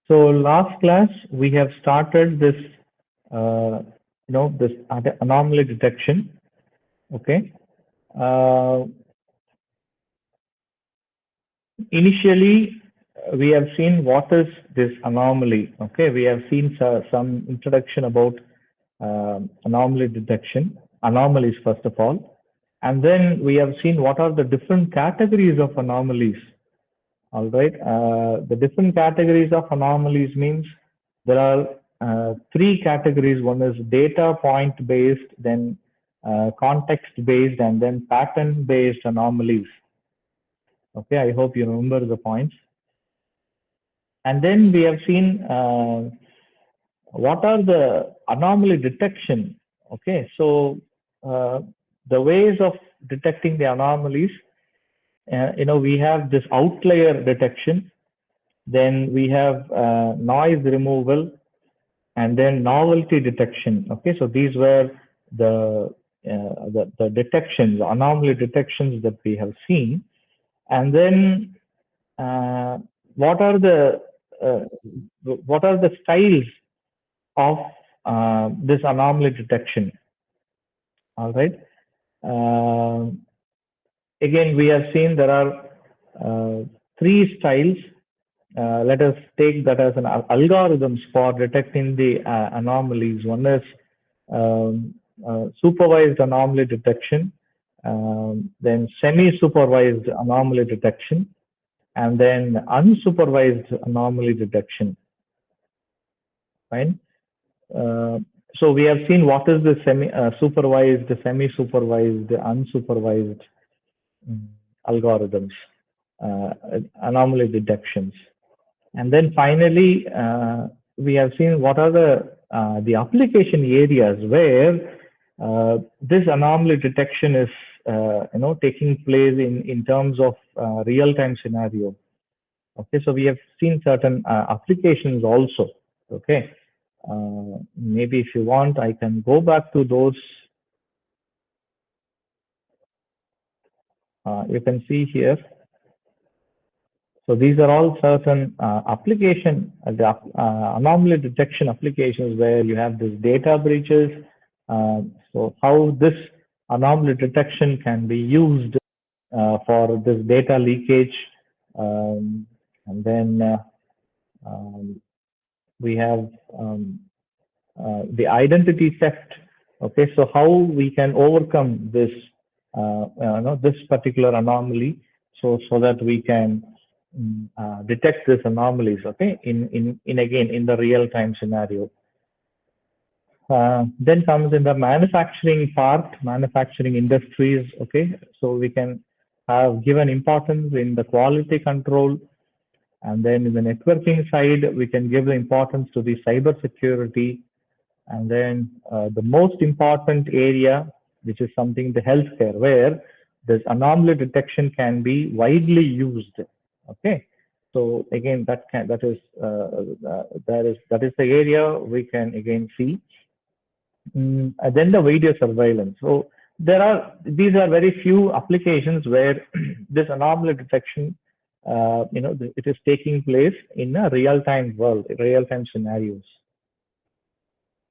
So last class we have started this, this anomaly detection. Okay. Uh, Initially, we have seen what is this anomaly. Okay, we have seen some introduction about anomaly detection, anomalies first of all, and then we have seen what are the different categories of anomalies. All right. The different categories of anomalies means there are three categories. One is data point based, then context based, and then pattern based anomalies. Okay, I hope you remember the points. And then we have seen what are the anomaly detection. Okay, so the ways of detecting the anomalies, we have this outlier detection, then we have noise removal, and then novelty detection. Okay, so these were the detections, anomaly detections that we have seen. And then uh, what are the uh, what are the styles of this anomaly detection? All right. Um Again, we have seen there are three styles. Let us take that as an algorithms for detecting the anomalies. One is supervised anomaly detection, then semi-supervised anomaly detection, and then unsupervised anomaly detection. Right? Uh, so we have seen what is the supervised, semi-supervised, unsupervised mm, algorithms, anomaly detections. And then finally, we have seen what are the application areas where this anomaly detection is taking place in terms of real-time scenario. Okay, so we have seen certain applications also. Okay, maybe if you want, I can go back to those. You can see here. So these are all certain anomaly detection applications where you have this data breaches. So how this anomaly detection can be used for this data leakage. And then we have the identity theft. Okay, so how we can overcome this, this particular anomaly, so that we can detect these anomalies. Okay, in again in the real time scenario. Then comes in the manufacturing part, manufacturing industries. Okay, so we can have given importance in the quality control, and then in the networking side, we can give the importance to the cyber security. And then the most important area, which is something the healthcare, where this anomaly detection can be widely used. Okay, so again, that is the area we can again see. And then the video surveillance. So these are very few applications where this anomaly detection, it is taking place in a real-time world, real-time scenarios.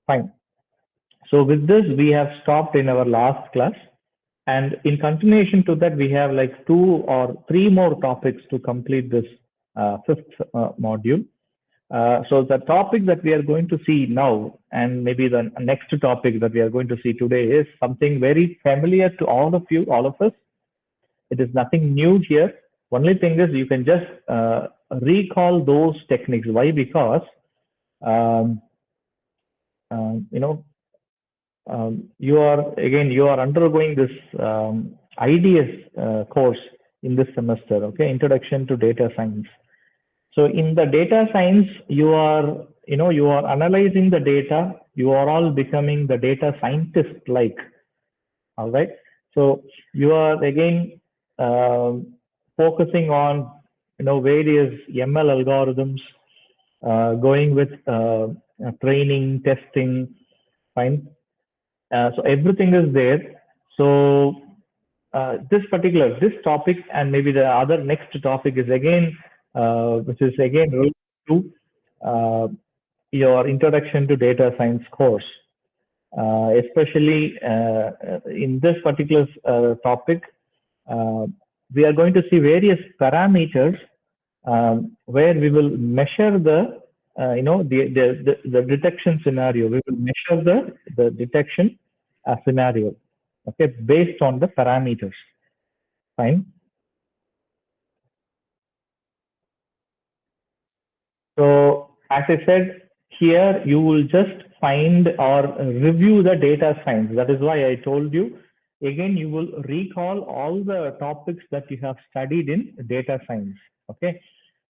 Fine. So with this, we have stopped in our last class. And in continuation to that, we have like 2 or 3 more topics to complete this fifth module. So the topic that we are going to see now, and maybe the next topic that we are going to see today, is something very familiar to all of you, all of us. It is nothing new here. Only thing is you can just recall those techniques. Why? Because um, you know you are undergoing this IDS course in this semester. Okay, Introduction to Data Science. So in the data science, you are analyzing the data. You are all becoming the data scientist like. All right. So you are again focusing on various ML algorithms, going with training, testing. Fine. So everything is there. So this topic, and maybe the other next topic is again, which is again related to uh, your introduction to data science course, especially in this particular topic. Uh, we are going to see various parameters where we will measure the the detection scenario. We will measure the detection scenario, okay, based on the parameters. Fine. So as I said, here you will just find or review the data science. That is why I told you. Again, you will recall all the topics that you have studied in data science. Okay.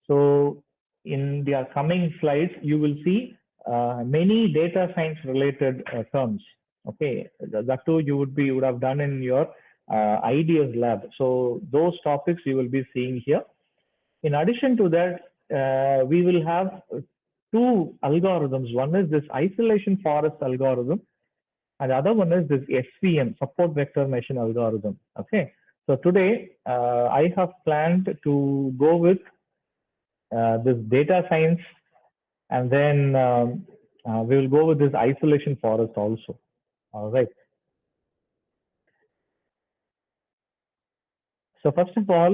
So in the coming slides, you will see many data science related terms. Okay. That too you would have done in your ideas lab. So those topics you will be seeing here. In addition to that, we will have two algorithms. One is this isolation forest algorithm, and the other one is this SVM, support vector machine algorithm. Okay. So today, I have planned to go with this data science, and then we will go with this isolation forest also. All right. So first of all,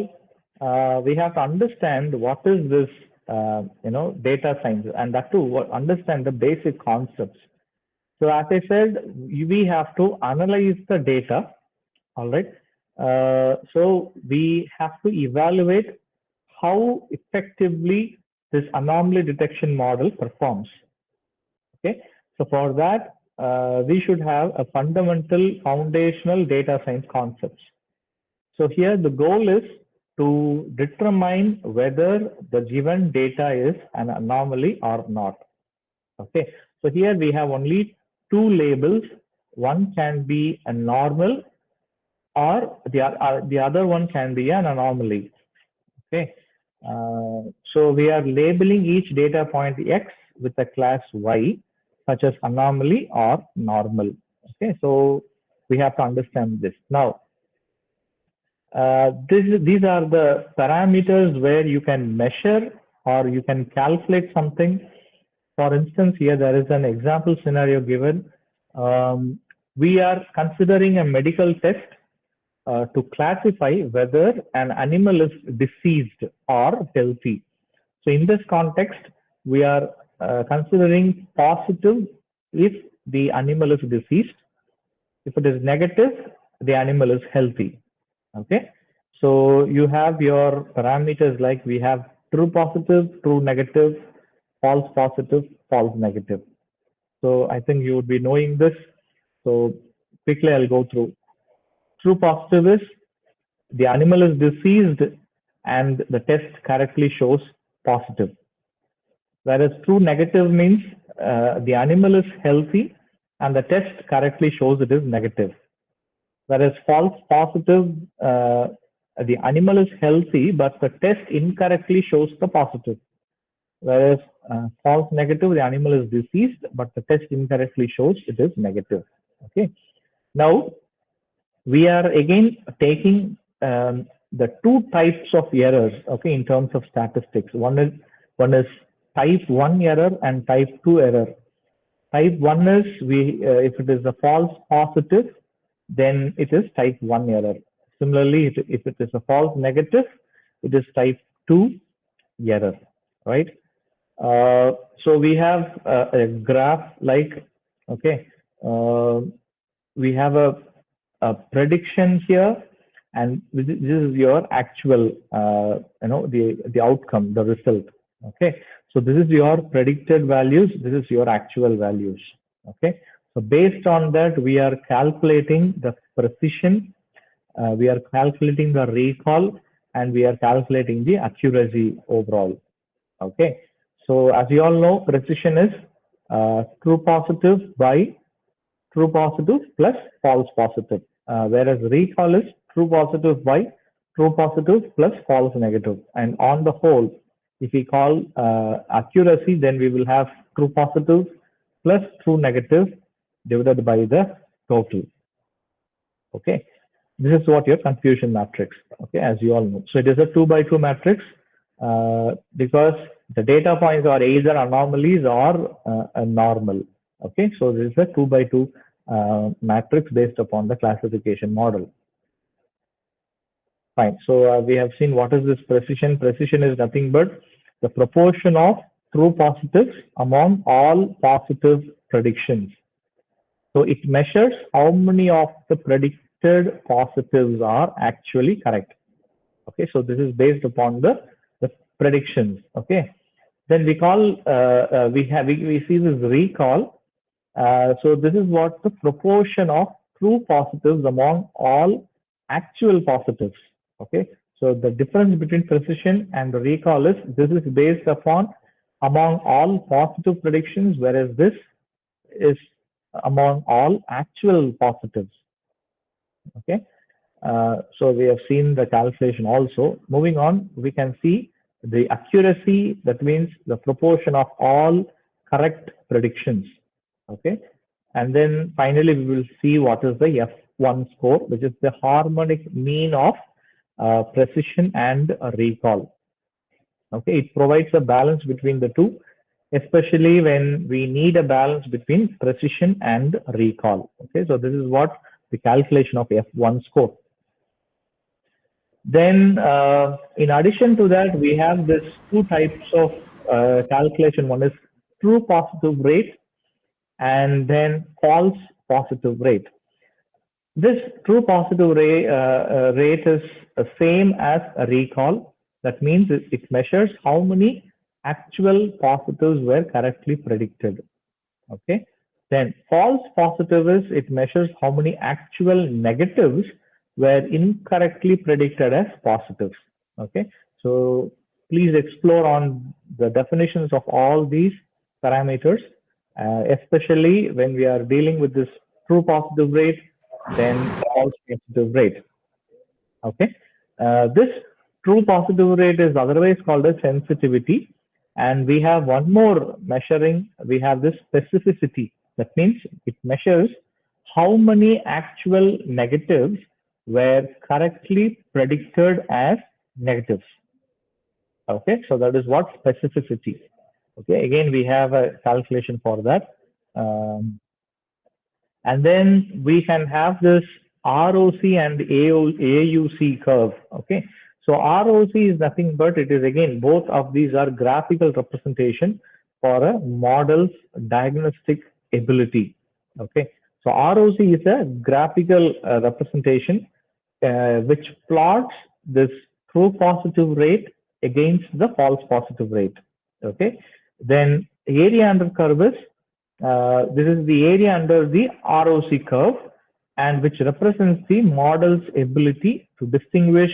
we have to understand what is this, data science, and that too, understand the basic concepts. So as I said, we have to analyze the data. All right. So we have to evaluate how effectively this anomaly detection model performs. Okay. So for that, we should have a fundamental foundational data science concepts. So here the goal is to determine whether the given data is an anomaly or not. Okay, so here we have only two labels. One can be a normal, or the other one can be an anomaly. Okay, so we are labeling each data point X with a class Y, such as anomaly or normal. Okay, so we have to understand this. Now, these are the parameters where you can measure or you can calculate something. For instance, here there is an example scenario given. We are considering a medical test to classify whether an animal is diseased or healthy. So in this context, we are considering positive if the animal is diseased. If it is negative, the animal is healthy. Okay. So you have your parameters like we have true positive, true negative, false positive, false negative. So I think you would be knowing this. So quickly I'll go through. True positive is the animal is diseased and the test correctly shows positive. Whereas true negative means the animal is healthy and the test correctly shows it is negative. Whereas false positive, the animal is healthy, but the test incorrectly shows the positive. Whereas false negative, the animal is diseased, but the test incorrectly shows it is negative. Okay. Now, we are again taking the two types of errors, okay, in terms of statistics. One is type 1 error and type 2 error. Type 1 is if it is a false positive, then it is type 1 error. Similarly, if it is a false negative, it is type 2 error, right? So we have a graph like, okay, we have a prediction here, and this is your actual, the outcome, the result. Okay, so this is your predicted values. This is your actual values. Okay, so based on that, we are calculating the precision, we are calculating the recall, and we are calculating the accuracy overall. Okay, so as you all know, precision is true positive by true positive plus false positive, whereas recall is true positive by true positive plus false negative. And on the whole, if we call accuracy, then we will have true positive plus true negative divided by the total. Okay, this is what your confusion matrix. Okay, as you all know, so it is a 2 by 2 matrix because The data points are either anomalies or a normal. Okay, so this is a 2 by 2 matrix based upon the classification model. Fine. So we have seen what is this precision. Precision is nothing but the proportion of true positives among all positive predictions. So it measures how many of the predicted positives are actually correct. Okay, so this is based upon the predictions. Okay, then we call we see this recall. So this is what the proportion of true positives among all actual positives. Okay, so the difference between precision and recall is this is based upon among all positive predictions, whereas this is among all actual positives. Okay, so we have seen the calculation also. Moving on, we can see the accuracy, that means the proportion of all correct predictions. Okay, and then finally we will see what is the F1 score, which is the harmonic mean of precision and recall. Okay, it provides a balance between the two, especially when we need a balance between precision and recall. Okay, so this is what the calculation of F1 score. Then, in addition to that, we have this two types of calculation. One is true positive rate and then false positive rate. This true positive rate is the same as a recall. That means it measures how many actual positives were correctly predicted. Okay. Then false positive is it measures how many actual negatives were incorrectly predicted as positives. Okay. So please explore on the definitions of all these parameters, especially when we are dealing with this true positive rate, then false positive rate. Okay. This true positive rate is otherwise called as sensitivity. And we have one more measuring, we have this specificity. That means it measures how many actual negatives were correctly predicted as negatives. Okay, so that is what specificity. Okay, again, we have a calculation for that. And then we can have this ROC and AUC curve. Okay, so ROC is nothing but it is again both of these are graphical representation for a model's diagnostic ability. Okay, so ROC is a graphical representation which plots this true positive rate against the false positive rate. Okay, then area under curve is this is the area under the ROC curve and which represents the model's ability to distinguish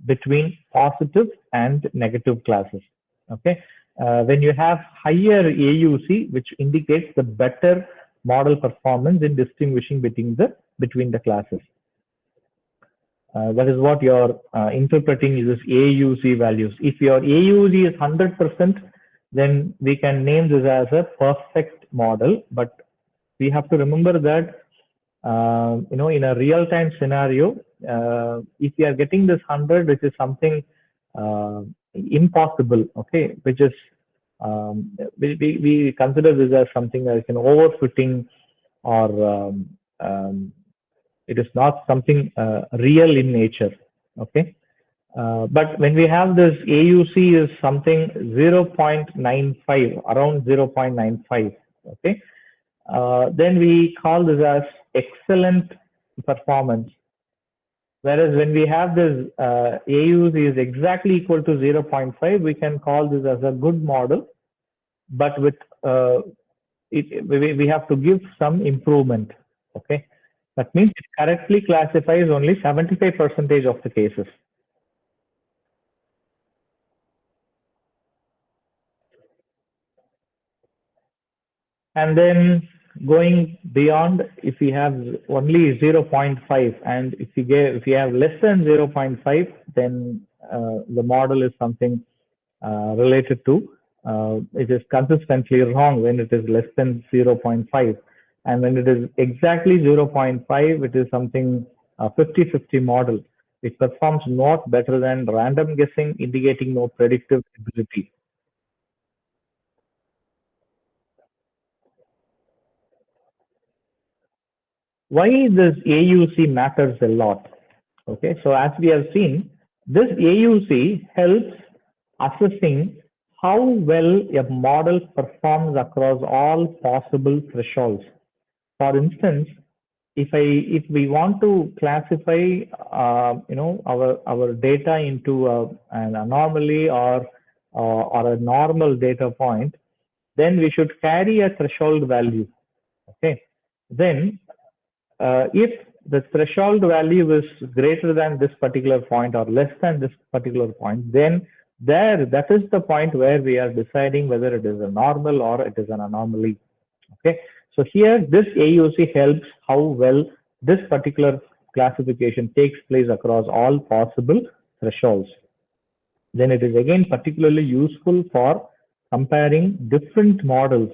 between positive and negative classes. Okay, when you have higher AUC, which indicates the better model performance in distinguishing between the classes. That is what you're interpreting is this AUC values. If your AUC is 100%, then we can name this as a perfect model. But we have to remember that, in a real-time scenario, if we are getting this 100, which is something impossible, okay, which is, we consider this as something like an overfitting or it is not something real in nature. Okay. But when we have this AUC is something 0.95, around 0.95. Okay. Then we call this as excellent performance. Whereas when we have this AUC is exactly equal to 0.5, we can call this as a good model. But with we have to give some improvement. Okay. That means it correctly classifies only 75% of the cases. And then going beyond, if we have only 0.5 and if we have less than 0.5, then the model is something related to it is consistently wrong when it is less than 0.5. And when it is exactly 0.5, it is something 50-50 model. It performs not better than random guessing, indicating no predictive ability. why this AUC matters a lot. Okay, so as we have seen, this AUC helps assessing how well a model performs across all possible thresholds. For instance, if we want to classify our data into an anomaly or a normal data point, then we should carry a threshold value. Okay, then if the threshold value is greater than this particular point or less than this particular point, then that is the point where we are deciding whether it is a normal or it is an anomaly. Okay, so here this AUC helps how well this particular classification takes place across all possible thresholds. Then it is again particularly useful for comparing different models.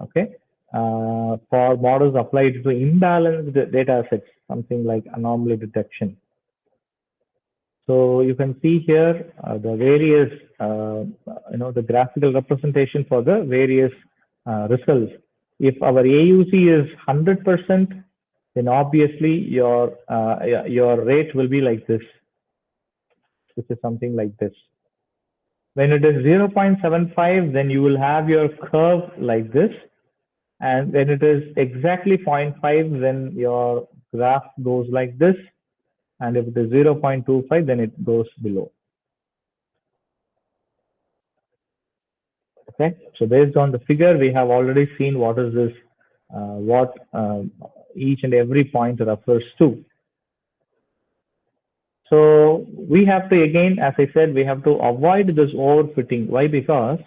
Okay, for models applied to imbalanced data sets, something like anomaly detection. So you can see here the various, the graphical representation for the various results. If our AUC is 100%, then obviously your rate will be like this, which is something like this. When it is 0.75, then you will have your curve like this. And when it is exactly 0.5, then your graph goes like this. And if it is 0.25, then it goes below. Okay, so based on the figure, we have already seen what is this, what each and every point refers to. So we have to, again, as I said, we have to avoid this overfitting. Why? Because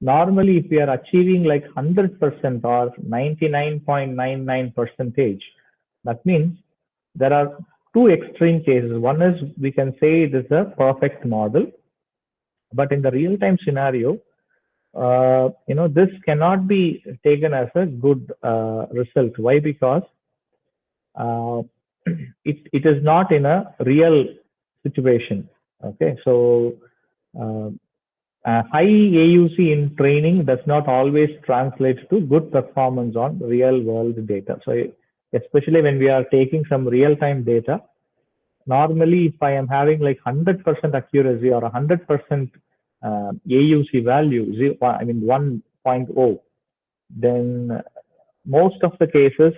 normally if we are achieving like 100% or 99.99%, that means there are two extreme cases. One is we can say it is a perfect model, but in the real-time scenario, this cannot be taken as a good result. Why? Because it is not in a real situation. Okay, so high AUC in training does not always translate to good performance on real world data. So especially when we are taking some real-time data, normally if I am having like 100% accuracy or 100% AUC value, 1.0, then most of the cases,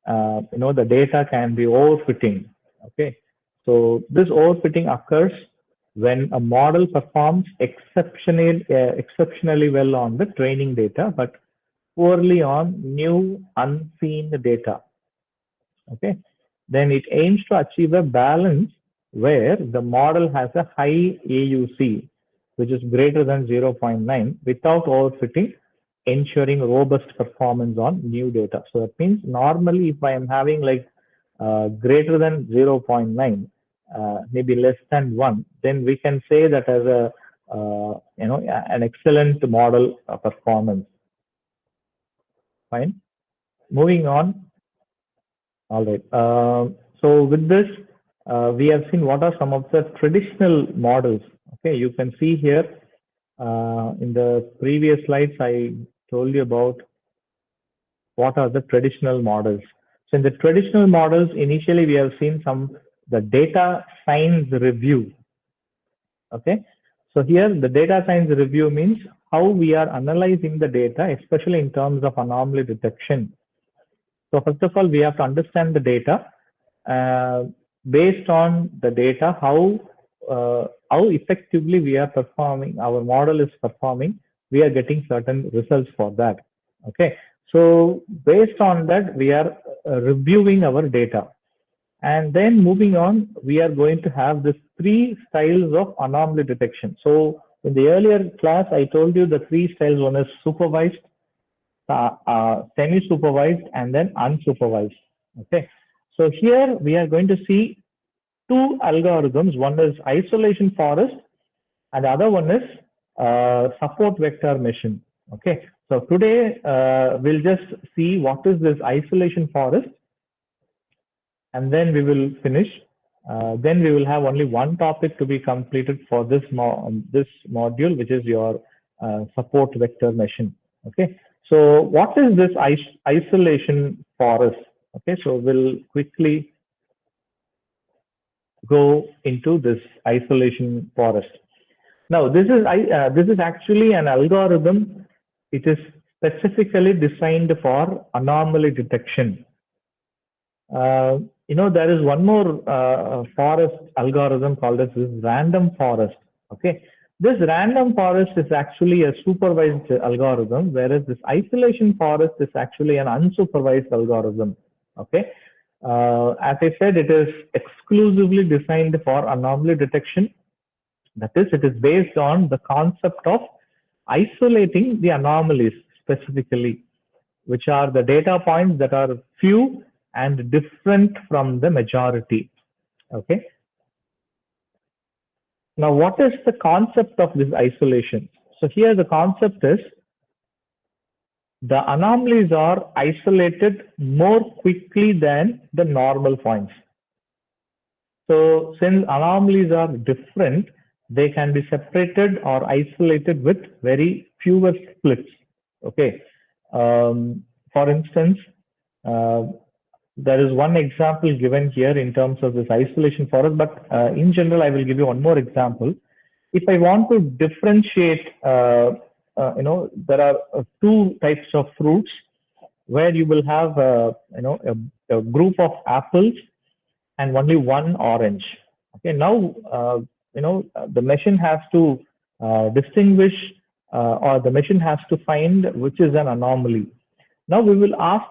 the data can be overfitting. Okay, so this overfitting occurs when a model performs exceptionally well on the training data, but poorly on new unseen data. Okay, then it aims to achieve a balance where the model has a high AUC, which is greater than 0.9, without overfitting, ensuring robust performance on new data. So that means normally if I am having like greater than 0.9, maybe less than 1, then we can say that as a an excellent model performance. Fine. Moving on. All right. So with this, we have seen what are some of the traditional models. Okay, you can see here in the previous slides, I told you about what are the traditional models. So in the traditional models, initially we have seen the data science review. Okay, so here the data science review means how we are analyzing the data, especially in terms of anomaly detection. So first of all, we have to understand the data. Based on the data, how effectively we are performing, our model is performing, we are getting certain results for that. Okay, so based on that, we are reviewing our data. And then moving on, we are going to have these three styles of anomaly detection. So in the earlier class, I told you the three styles. One is supervised, semi-supervised, and then unsupervised. Okay, so here we are going to see two algorithms. One is isolation forest, and the other one is support vector machine. Okay, so today we'll just see what is this isolation forest, and then we will finish. Then we will have only one topic to be completed for this module, which is your support vector machine. Okay, so what is this isolation forest? Okay, so we'll quickly go into this isolation forest. Now, this is actually an algorithm. It is specifically designed for anomaly detection. Uh, there is one more forest algorithm called as this random forest. Okay, this random forest is actually a supervised algorithm, whereas this isolation forest is actually an unsupervised algorithm. Okay, as I said, it is exclusively designed for anomaly detection. That is, it is based on the concept of isolating the anomalies specifically, which are the data points that are few and different from the majority. Okay. Now, what is the concept of this isolation? So here the concept is the anomalies are isolated more quickly than the normal points. So since anomalies are different, they can be separated or isolated with very fewer splits. Okay. For instance, uh, there is one example given here in terms of this isolation forest, but in general, I will give you one more example. If I want to differentiate, there are two types of fruits where you will have, a group of apples and only one orange. Okay, now the machine has to distinguish, or the machine has to find which is an anomaly. Now we will ask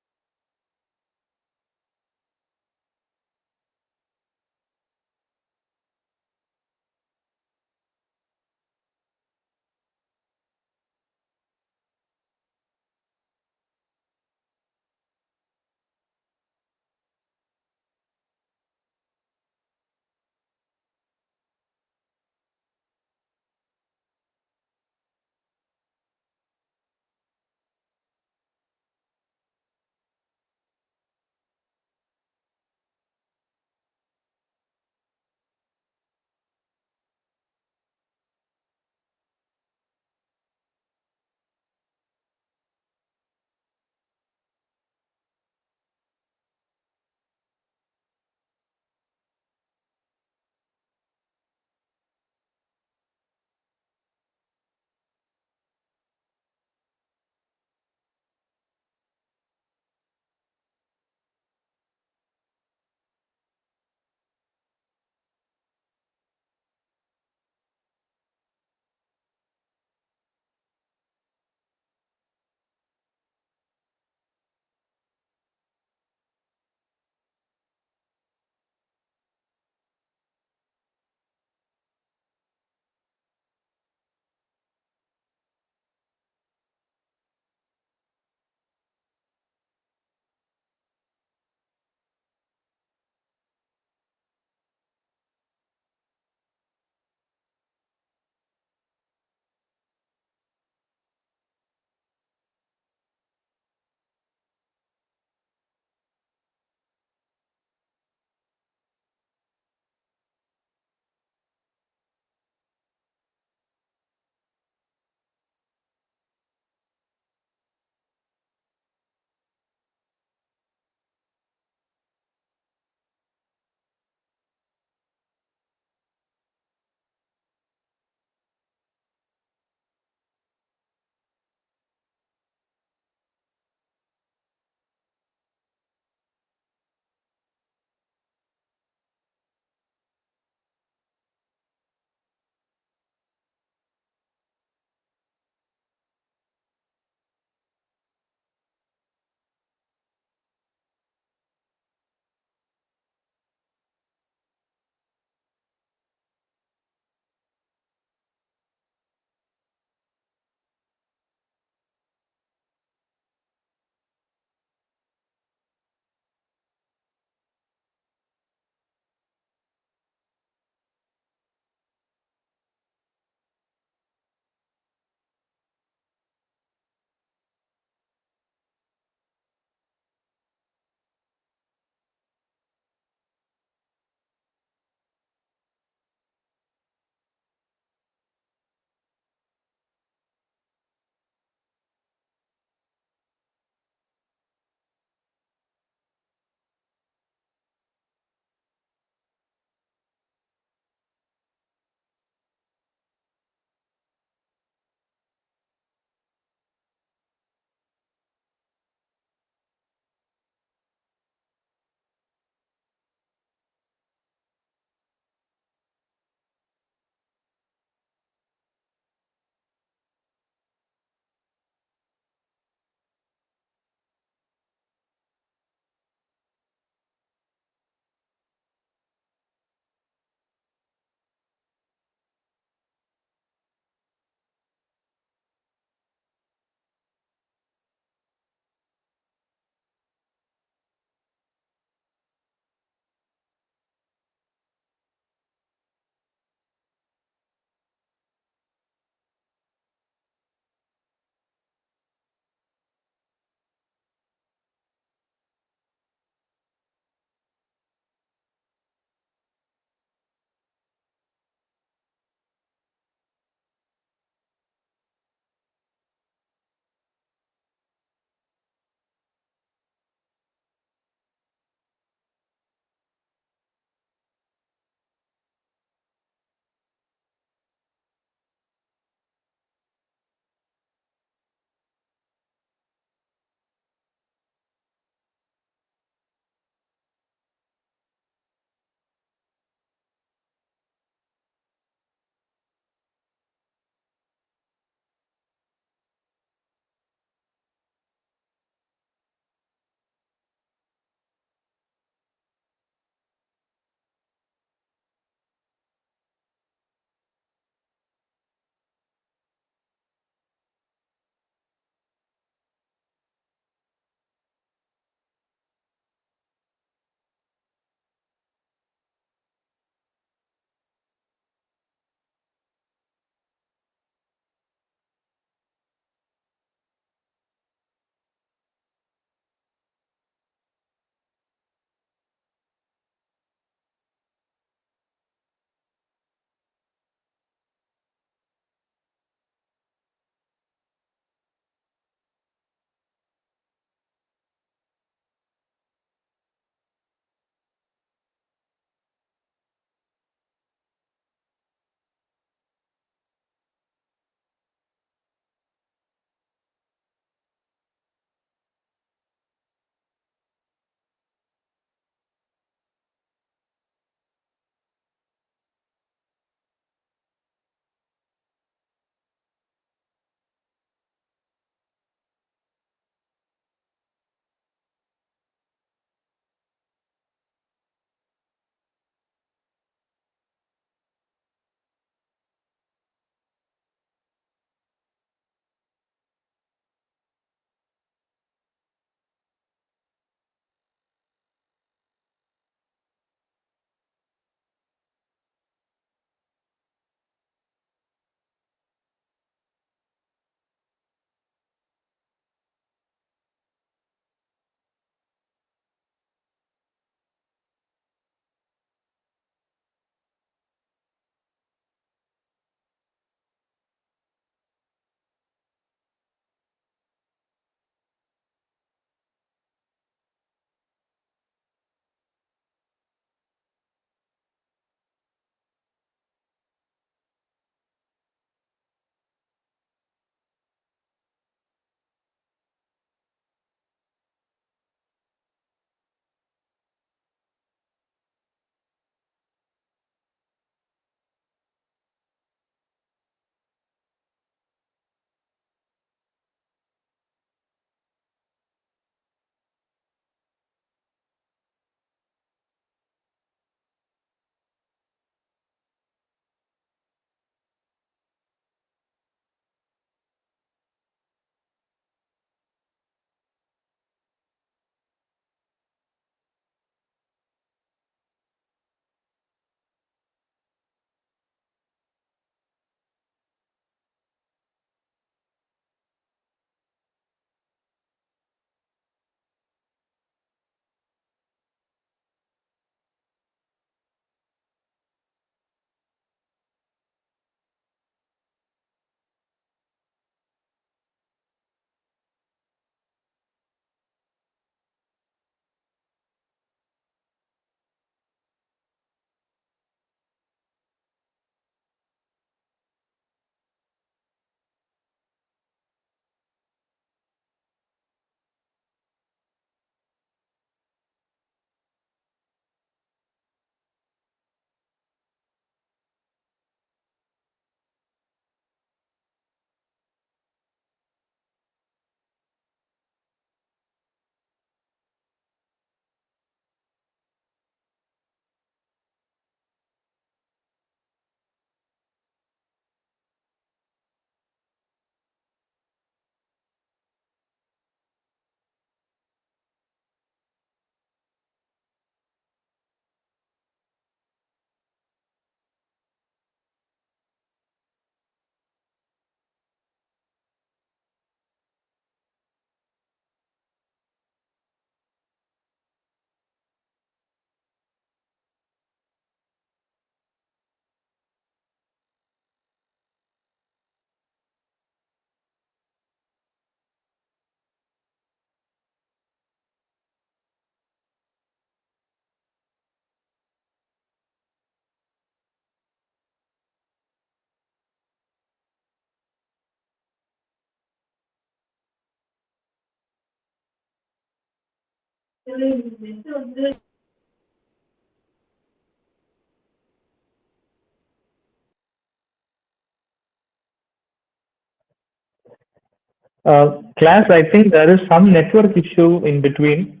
Class, I think there is some network issue in between.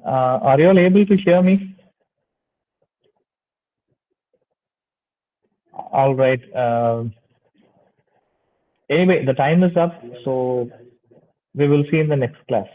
Are you all able to hear me? All right. Anyway, the time is up, so we will see in the next class.